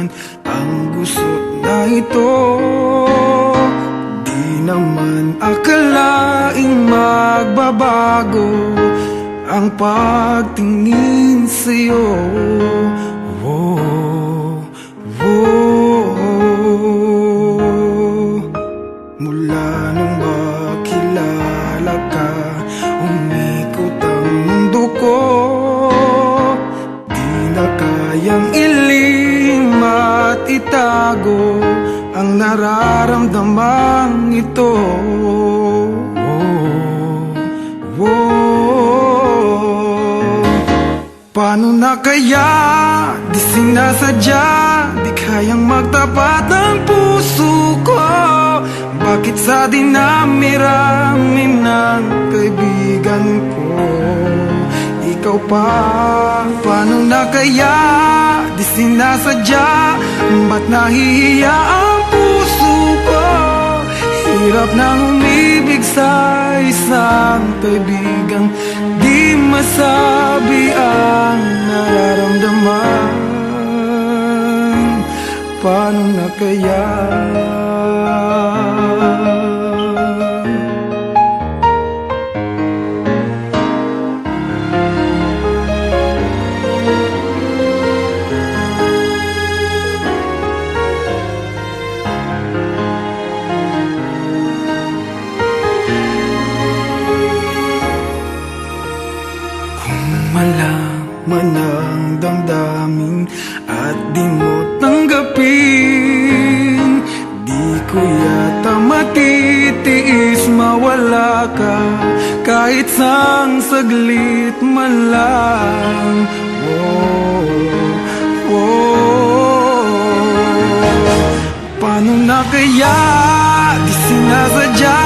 naman ang gusot na ito. Di naman akalaing magbabago ang pagtingin sa'yo. Oh, oh. Mula nung makilala ka, umikot ang mundo ko. Di na kayang ilim at itago ang nararamdamang ito. Oh, oh. Paano na kaya? Di sinasadya, di kayang magtapat ng puso ko. Bakit sa dinami-rami ng kaibigan ko, ikaw pa? Paano na kaya? Di sinasadya, ba't nahihiya ang puso ko? Hirap nang umibig sa isang kaibigang di masabi ang nararamdaman. Paano na kaya? Malaman ang damdamin at di mo tanggapin, di ko yata matitiis mawala ka kahit sang saglit man lang. Oh, oh. Paano na kaya? Di sinasadya,